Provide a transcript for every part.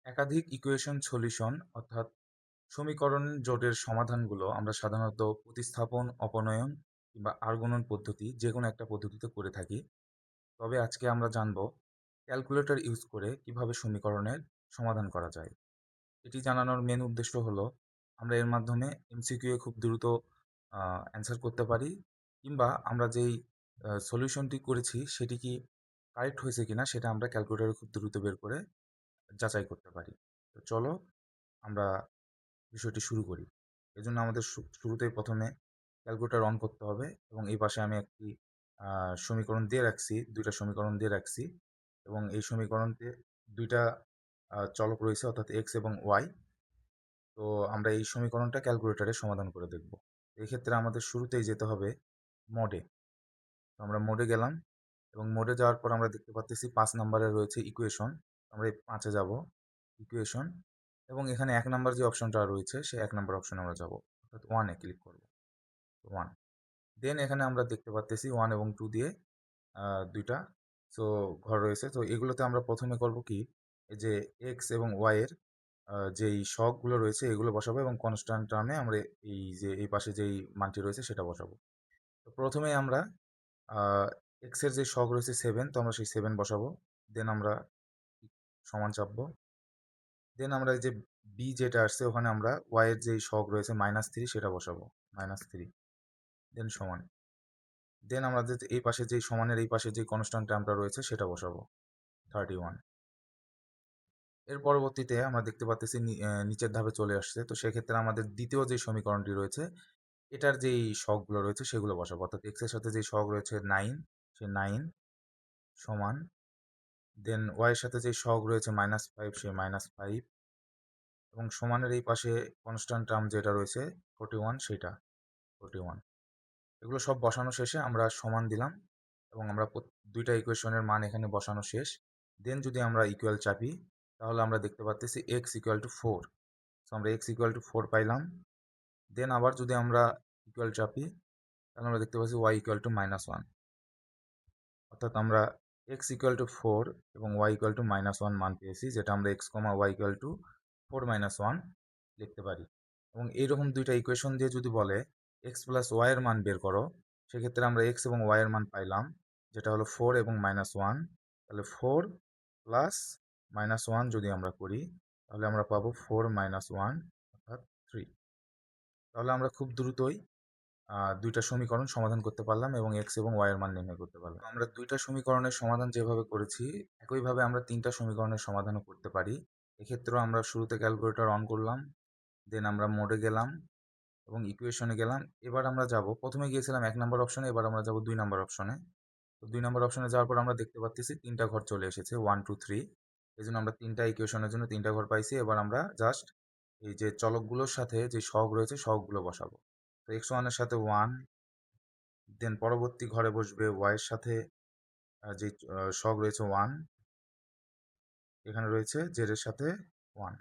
একাধিক equation solution অর্থাৎ সমীকরণ জোটের সমাধানগুলো আমরা সাধারণত প্রতিস্থাপন, অপনয়ন কিংবা আর্গুণন পদ্ধতি যে কোনো একটা পদ্ধতিতে করে থাকি। তবে আজকে আমরা জানব ক্যালকুলেটর ইউজ করে কিভাবে সমীকরণের সমাধান করা যায়। এটি জানানোর মেন উদ্দেশ্য হলো আমরা এর মাধ্যমে এমসিকিউ এ খুব দ্রুত অ্যান্সার করতে পারি, কিংবা আমরা যেই সলিউশনটি করেছি সেটি কি কারেক্ট হয়েছে কিনা সেটা আমরা ক্যালকুলেটরে খুব দ্রুত বের করে যাচাই করতে পারি। তো চলো আমরা বিষয়টি শুরু করি। এজন্য আমাদের শুরুতেই প্রথমে ক্যালকুলেটর অন করতে হবে এবং এই পাশে আমি একটি সমীকরণ দিয়ে রাখছি, ২টা সমীকরণ দিয়ে রাখছি এবং এই সমীকরণতে ২টা চলক রয়েছে অর্থাৎ এক্স এবং ওয়াই। তো আমরা এই সমীকরণটা ক্যালকুলেটরে সমাধান করে দেখব। এক্ষেত্রে আমাদের শুরুতেই যেতে হবে মোডে। তো আমরা মোডে গেলাম এবং মোডে যাওয়ার পর আমরা দেখতে পাচ্ছি ৫ নম্বরে রয়েছে ইকুয়েশন। আমরা এই ৫ এ যাব, ইকুয়েশন, এবং এখানে ১ নাম্বার যে অপশনটা রয়েছে সেই ১ নাম্বার অপশনে আমরা যাব, অর্থাৎ 1 এ ক্লিক করব। 1, দেন এখানে আমরা দেখতে পাচ্ছি 1 এবং 2 দিয়ে ২টা সো ঘর রয়েছে। তো এগুলোতে আমরা প্রথমে করব কি, এই যে এক্স এবং ওয়াই এর যেই শকগুলো রয়েছে এগুলো বসাবো এবং কনস্ট্যান্ট টার্মে আমরা এই যে এই পাশে যেই মানটি রয়েছে সেটা বসাবো। তো প্রথমে আমরা এক্স এর যে শক রয়েছে 7, তো আমরা সেই 7 বসাবো। দেন আমরা সমান চাপবো। দেন আমরা এই যে বি যেটা আসছে ওখানে আমরা ওয়াই এর যেই শক রয়েছে -3 সেটা বসাবো, -3, দেন সমান। দেন আমাদের এই পাশে যেই সমানের এই পাশে যে কনস্ট্যান্ট টার্মটা রয়েছে সেটা বসাবো, 31। এর পরবর্তীতে আমরা দেখতে পাচ্ছি নিচের ধাপে চলে আসছে। তো সেক্ষেত্রে আমাদের দ্বিতীয় যে সমীকরণটি রয়েছে এটার যেই শকগুলো রয়েছে সেগুলো বসাবো, অর্থাৎ এক্স এর সাথে যে শক রয়েছে 9, সেই 9 সমান, দেন ওয়াই এর সাথে যে শক রয়েছে -5, সেই -5, এবং সমানের এই পাশে কনস্ট্যান্ট টার্ম যেটা রয়েছে 41, সেটা 41। এগুলো সব বসানো শেষে আমরা সমান দিলাম এবং আমরা ২টা ইকুয়েশনের মান এখানে বসানো শেষ। দেন যদি আমরা ইকুয়াল চাপি তাহলে আমরা দেখতে পাচ্ছি x = 4। সো আমরা x = 4 পাইলাম। দেন আবার যদি আমরা ইকুয়াল চাপি তাহলে আমরা দেখতে পাচ্ছি y = -1, অর্থাৎ আমরা x = 4 এবং y = -1 মান পেয়েছি, যেটা আমরা x, y = 4 - 1 লিখতে পারি। এবং এইরকম 2টা ইকুয়েশন দিয়ে যদি বলে x + y এর মান বের করো, সেক্ষেত্রে আমরা x এবং y এর মান পাইলাম, যেটা হলো 4 এবং -1। তাহলে 4 প্লাস -1 যদি আমরা করি তাহলে আমরা পাবো 4 - 1 অর্থাৎ 3। তাহলে আমরা খুব দ্রুতই ২টা সমীকরণ সমাধান করতে পারলাম এবং এক্স এবং ওয়াই এর মান নির্ণয় করতে পারলাম। আমরা ২টা সমীকরণের সমাধান যেভাবে করেছি একইভাবে আমরা ৩টা সমীকরণের সমাধানও করতে পারি। এক্ষেত্রেও আমরা শুরুতে ক্যালকুলেটর অন করলাম, দেন আমরা মোডে গেলাম এবং ইকুয়েশনে গেলাম। এবার আমরা যাব, প্রথমে গিয়েছিলাম ১ নম্বর অপশনে, এবার আমরা যাব ২ নম্বর অপশনে। তো ২ নম্বর অপশনে যাওয়ার পর আমরা দেখতে পাচ্ছি ৩টা ঘর চলে এসেছে, 1, 2, 3। এজন্য আমরা ৩টা ইকুয়েশনের জন্য ৩টা ঘর পাইছি। এবার আমরা জাস্ট এই যে চলকগুলোর সাথে যে সহগ রয়েছে সহগগুলো বসাবো। তো x1 এর সাথে 1, দেন পরবর্তী ঘরে বসবে y এর সাথে যে সহগ রয়েছে 1, এখানে রয়েছে z এর সাথে 1,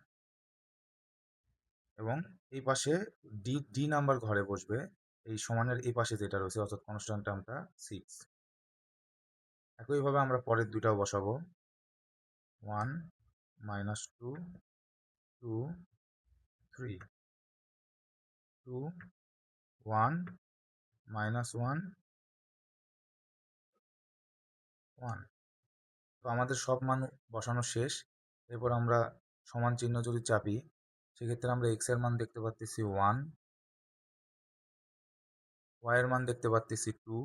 এবং এই পাশে ডি নাম্বার ঘরে বসবে এই সমানের এই পাশে যেটা রয়েছে অর্থাৎ কনস্ট্যান্ট টার্মটা 6। একইভাবে আমরা পরের দুইটাও বসাবো, 1, -2, 2, 3, 2, 1, -1, 1। তো আমাদের সব মান বসানো শেষ। এরপর আমরা সমান চিহ্ন যদি চাপি সেক্ষেত্রে আমরা x এর মান দেখতে পাচ্ছি 1, y এর মান দেখতে পাচ্ছি 2,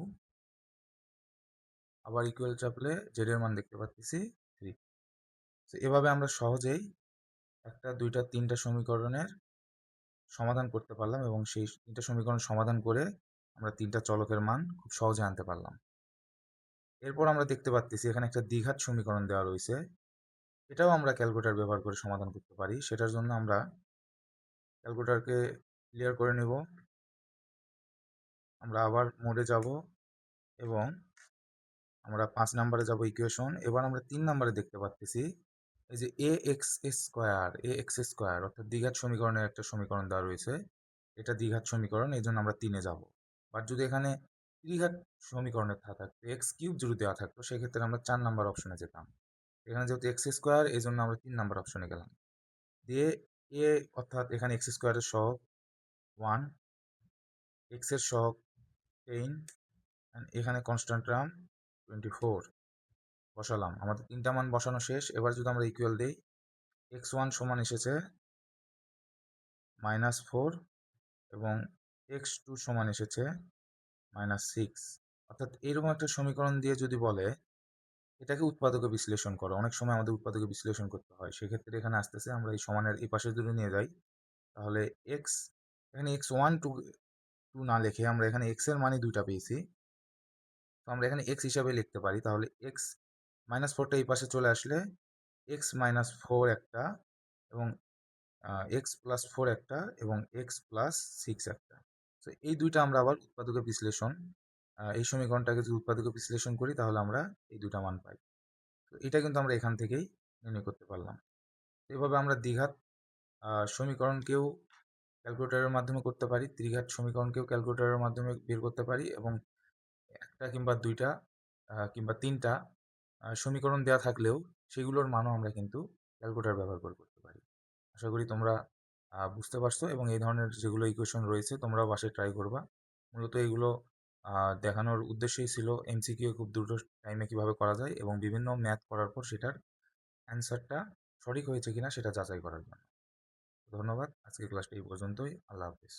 আবার ইকুয়াল চাপলে z এর মান দেখতে পাচ্ছি 3। তো এভাবে আমরা সহজেই 1টা, 2টা, 3টা সমীকরণের সমাধান করতে পারলাম এবং সেই 3টা সমীকরণ সমাধান করে আমরা 3টা চলকের মান খুব সহজে আনতে পারলাম। এরপর আমরা দেখতে পাচ্ছি এখানে একটা দ্বিঘাত সমীকরণ দেওয়া রয়েছে। এটাও আমরা ক্যালকুলেটর ব্যবহার করে সমাধান করতে পারি। সেটার জন্য আমরা ক্যালকুলেটরকে ক্লিয়ার করে নেব। আমরা আবার মোডে যাব এবং আমরা ৫ নম্বরে যাব ইকুয়েশন। এবার আমরা ৩ নম্বরে দেখতে পাচ্ছি এই যে ax² অর্থাৎ দ্বিঘাত সমীকরণের একটা সমীকরণ দেওয়া রয়েছে। এটা দ্বিঘাত সমীকরণ, এই জন্য আমরা 3-এ যাব। বাট যদি এখানে ত্রিঘাত সমীকরণের থাকতো, x³ যদি দেওয়া থাকতো সেক্ষেত্রে আমরা ৪ নম্বর অপশনে যেতাম। এখানে যেহেতু x² এই জন্য আমরা ৩ নম্বর অপশনে গেলাম। দিয়ে এ অর্থাৎ এখানে এক্স স্কোয়ারের সহগ 1, এক্স এর সহগ 10, এখানে কনস্ট্যান্ট টার্ম 24 বসালাম। আমাদের তিনটা মান বসানো শেষ। এবার যদি আমরা ইকুয়াল দিই, x1 সমান এসেছে -4 এবং x2 সমান এসেছে -6। অর্থাৎ এরকম একটা সমীকরণ দিয়ে যদি বলে এটাকে উৎপাদকে বিশ্লেষণ করো, অনেক সময় আমাদের উৎপাদকে বিশ্লেষণ করতে হয়, সেক্ষেত্রে এখানে আসতেছে আমরা এই সমানের এই পাশে যদি নিয়ে যাই, তাহলে এক্স, এখানে x1 টু না লিখে আমরা এখানে x এর মানই দুইটা পেয়েছি, তো আমরা এখানে x হিসাবে লিখতে পারি। তাহলে x -4টা এই পাশে চলে আসলে x -4 একটা এবং x+4 একটা এবং x+6 একটা। তো এই দুইটা আমরা আবার উৎপাদকে বিশ্লেষণ, এই সমীকরণটাকে যদি উৎপাদকে বিশ্লেষণ করি তাহলে আমরা এই দুটা মান পাই। তো এটা কিন্তু আমরা এখান থেকেই নির্ণয় করতে পারলাম। এভাবে আমরা দ্বিঘাত সমীকরণকেও ক্যালকুলেটরের মাধ্যমে করতে পারি, ত্রিঘাত সমীকরণকেও ক্যালকুলেটরের মাধ্যমে বের করতে পারি, এবং একটা কিংবা দুইটা কিংবা তিনটা সমীকরণ দেওয়া থাকলেও সেগুলোর মানও আমরা কিন্তু ক্যালকুলেটর ব্যবহার করে করতে পারি। আশা করি তোমরা বুঝতে পারছো, এবং এই ধরনের যেগুলো ইকুয়েশন রয়েছে তোমরাও বাসায় ট্রাই করবা। মূলত এগুলো দেখানোর উদ্দেশ্যই ছিল এমসিকিউ খুব দ্রুত টাইমে কিভাবে করা যায় এবং বিভিন্ন ম্যাথ করার পর সেটার অ্যান্সারটা সঠিক হয়েছে কিনা সেটা যাচাই করার জন্য। ধন্যবাদ। আজকের ক্লাসটা এই পর্যন্তই। আল্লাহ হাফিজ।